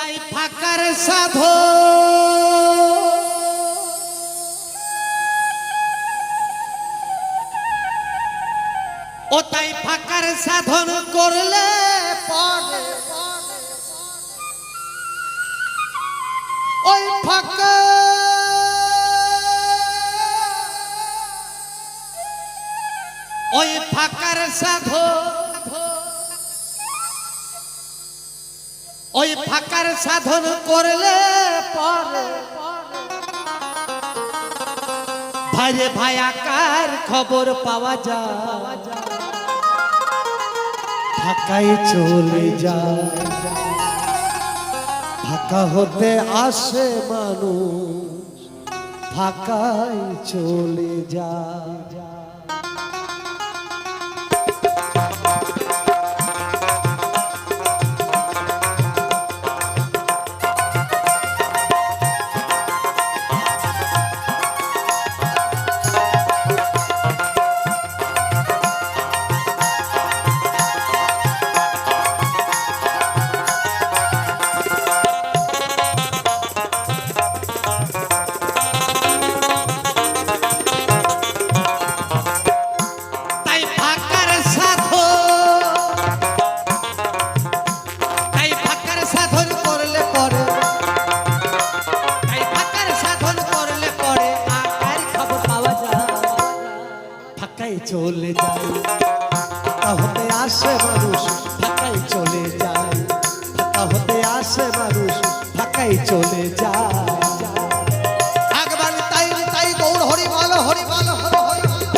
তাই ফাঁকার সাধো ও তাই ফাঁকার সাধন করলে পরে ওই ফাঁকা ওই ফাঁকার সাধো ওই ফাঁকার সাধন করলে পরে ভাইরে ভায়াকার খবর পাওয়া যায় ফাঁকাই চলে যায় ফাঁকা হতে আসে মানুষ ফাঁকাই চলে যায় চলে যায় ফাঁকা হতে আসে মানুষ ফাঁকাই চলে যায় ফাঁকা হতে আসে মানুষ ফাঁকাই চলে যায় একবার তাই তাই গৌর হরি বল হরি বল হরি হরি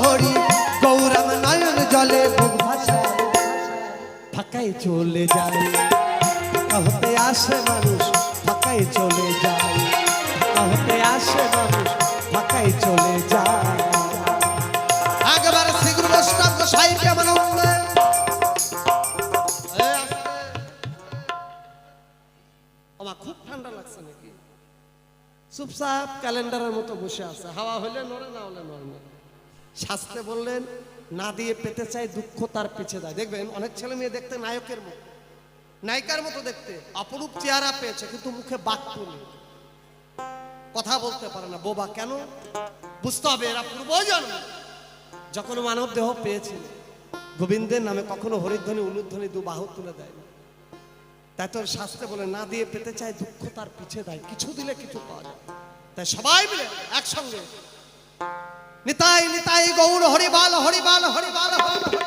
হরি গৌরম নয়ন জলে বুক ভাসায় ফাঁকাই চলে যায় ফাঁকা হতে আসে মানুষ ফাঁকাই চলে যায় ফাঁকা হতে আসে মানুষ ফাঁকাই চলে যায় একবার শ্রীগুরু বৈষ্ণব গোসাই প্রেমানন্দ আমার খুব ঠান্ডা লাগছে নাকি চুপচাপ ক্যালেন্ডারের মতো বসে আছে হাওয়া হলে নড়ে না হলে নড়ে না শাস্ত্রে বললেন না দিয়ে পেতে চাই দুঃখ তার পিছে দেয় দেখবেন অনেক ছেলে মেয়ে দেখতে নায়কের মতো নায়িকার মতো দেখতে অপরূপ চেহারা পেয়েছে কিন্তু মুখে বাক্য নেই কথা বলতে পারে না বোবা কেন বুঝতে হবে এরা পূর্বজন্ম যখন মানব দেহ পেয়েছিল গোবিন্দের নামে কখনো হরিধ্বনি উলুধ্বনি দু বাহু তুলে দেয় না তাই তোর শাস্ত্রে বলে না দিয়ে পেতে চাই দুঃখ তার পিছে দেয় কিছু দিলে কিছু পাওয়া যায় তাই সবাই মিলে একসঙ্গে নিতাই নিতাই গৌর হরিবাল হরিবাল হরিবাল হরিবাল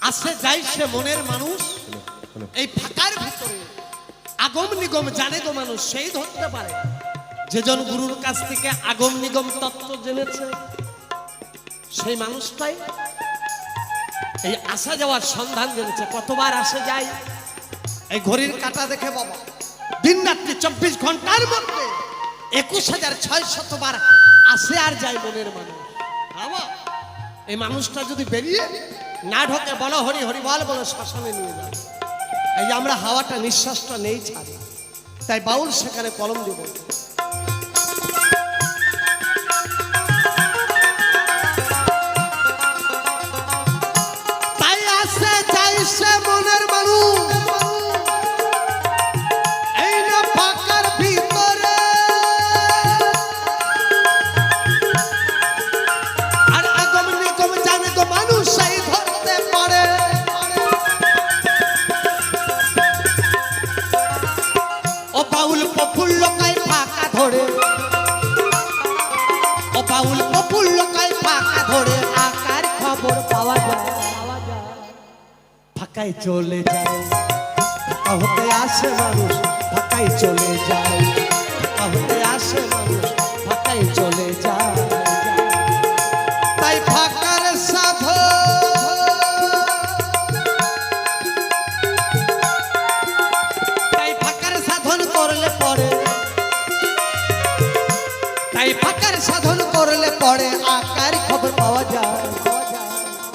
আসে যাই সে মনের মানুষ, এই ফাঁকার ভিতরে আগম নিগম জানে গো মানুষ সেই ধরতে পারে। যেজন গুরুর কাছ থেকে আগম নিগম তত্ত্ব জেনেছে সেই মানুষটাই এই আসা যাওয়ার সন্ধান জেনেছে। কতবার আসে যায় এই ঘড়ির কাঁটা দেখে বাবা, দিন রাত্রি 24 ঘন্টার মধ্যে 21,600 বার আসে আর যায় মনের মানুষ। বাবা এই মানুষটা যদি বেরিয়ে না ঢোকে, বলো হরি হরি বল, বলো শ্মশানে নিয়ে যাও। এই যে আমরা হাওয়াটা নিঃশ্বাসটা নেই ছাড়ি, তাই বাউল সেখানে কলম দিব। তাই আসে যাই সে মনের মানুষ এই না ফাঁকার ভিতরে, আর আগম নিগম জানে তো মানুষ সেই ধরতে পারে। ও বাউল প্রফুল্ল কাই ফাঁকা ধরে, ও বাউল প্রফুল্ল কাই ফাঁকা ধরে, আকার খবর পাওয়া যায়, ফাঁকায় চলে যায়। ফাঁকা হতে আসে মানুষ, ফাঁকায় চলে যায়, ফাঁকা হতে আসে মানুষ, ফাঁকায় চলে যায়। তাই ফাঁকার সাধন, তাই ফাঁকার সাধন করলে পরে, তাই ফাঁকার সাধন করলে পরে আকার খবর পাওয়া যায়,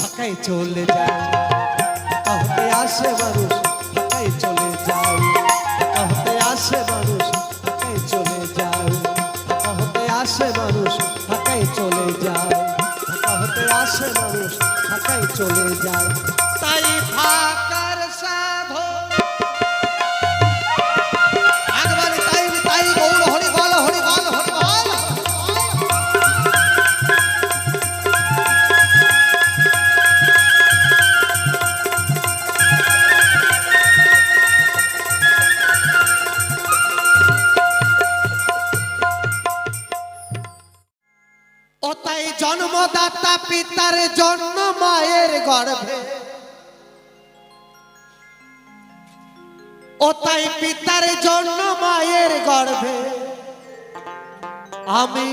ফাঁকায় চলে যায়। ফাঁকা হতে আসে মানুষ, ফাঁকায় চলে যায়, ফাঁকা হতে আসে মানুষ, ফাঁকায় চলে যায়, ফাঁকা হতে আসে মানুষ, ফাঁকায় চলে যায়, ফাঁকা হতে আসে মানুষ, ফাঁকায় চলে যায়। তাই ফাঁকার সাধন একবার তাই তাই গৌর হরি বল, হরি বল, হরি বল। ও তাই জন্মদাতা পিতার জন্ম মায়ের গর্ভে, ও তাই পিতার জন্ম মায়ের গর্ভে আমি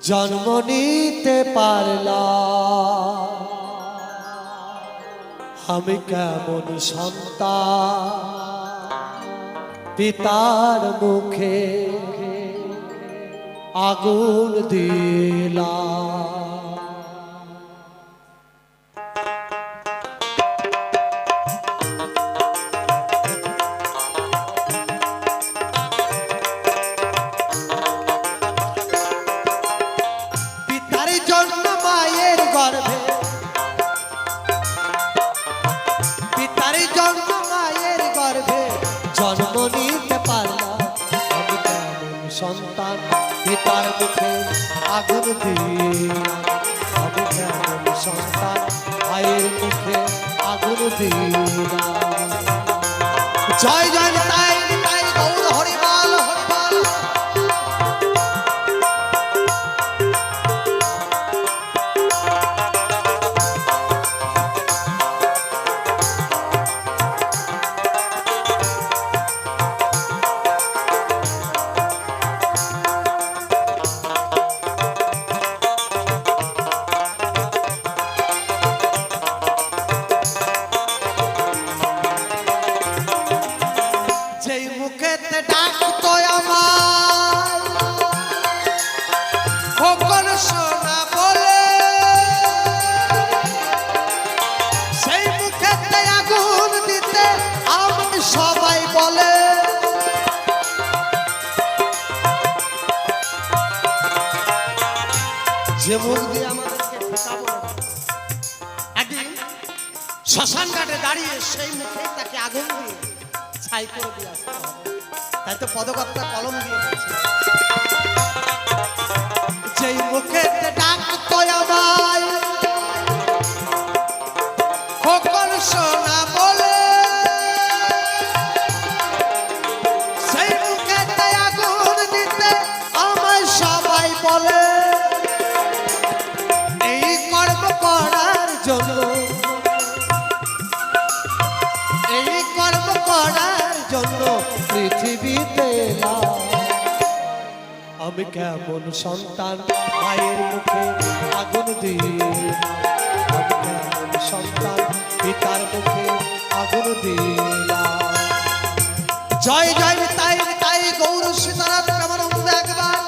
জন্ম নিতে পারলাম। আমি কেমন সন্তান পিতার মুখে আগুন দিলাম। পিতার জন্ম মায়ের গর্ভে, পিতার জন্ম মায়ের গর্ভে জন্ম নিতে পারলাম। আমি কেমন সন্তান পিতার মুখে আগুন দিলাম। আমি কেমন সন্তান মায়ের মুখে আগুন দিলাম। জয় জয় তাই তাই গৌর হরি বল, হরি বল। যেই মুখেতে ডাকতো আমায় খোকন সোনা বলে, সেই মুখেতে আগুন দিতে আমি সবাই বলে। যে মুখ দিয়ে আমাদেরকে ঠেকাবো না, একদিন শ্মশান ঘাটে দাঁড়িয়ে সেই মুখে তাকে আগুন দিয়ে ছাই করে দিয়ে আসতে হবে। তাই তো পদকর্তা কলম দিয়ে বলছে, যেই মুখেতে ডাকতো আমায় খোকন সোনা বলে, সেই মুখেতে আগুন দিতে আমায় সবাই বলে। এই কর্ম করার জন্য পৃথিবীতে এলাম। আমি কেমন সন্তান মায়ের মুখে আগুন দিলাম, আমি কেমন সন্তান পিতার মুখে আগুন দিলাম। জয় জয় নিতাই নিতাই গৌর সীতানাথ প্রেমানন্দ একবার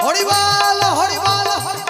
হরিবল হরিবল হরিবল।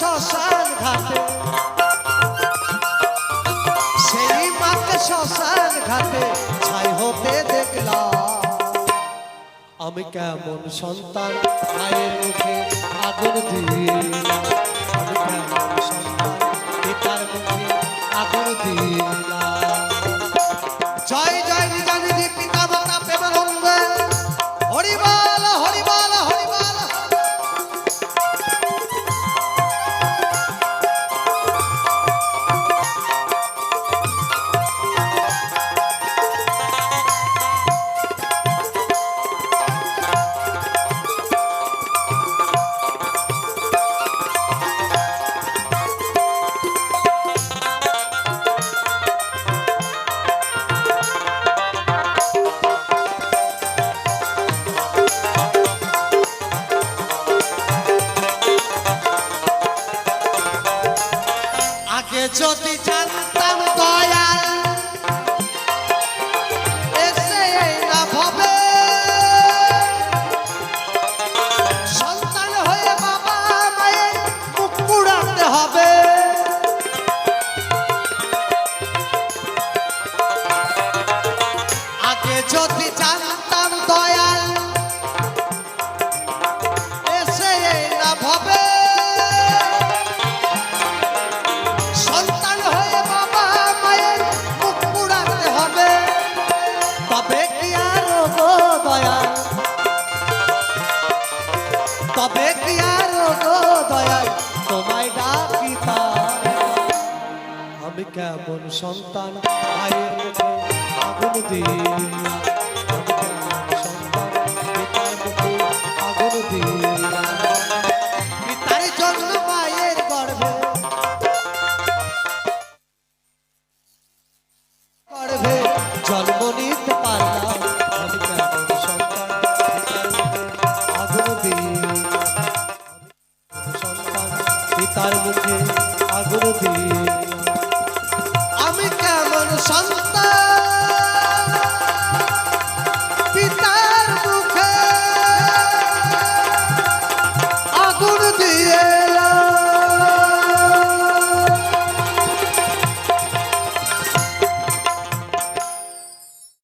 শ্মশান ঘাটে, সেই মাকে শ্মশান ঘাটে ছাই হতে দেখলাম। আমি কেমন সন্তান মায়ের মুখে আগুন দিলাম, আমি কেমন সন্তান পিতার মুখে আগুন দিলাম। জয় জয় নিজা নিধি পিতা মাতা প্রেমানন্দ হরিবল হরিবল হরিবল। যদি জানতাম দয়াল এসে না ভবে, সন্তান হয়ে বাবা মায়ের মুখ পুড়াতে হবে। আগে যদি জানতাম দয়াল এসে না ভবে, তবে কি আর গো দয়াল তোমায় ডাকিতা। আমি কেমন সন্তান মায়ের মুখে আগুন দিলাম, আমি কেমন সন্তান পিতার মুখে আগুন দিলাম। পিতার জন্য মায়ের গর্ভে গর্ভে জন্ম নিতে পারলাম। আমি কেমন সন্তান পিতার মুখে আগুন দিলাম, পিতার মুখে আগুন দিলাম। আমি কেমন সন্তান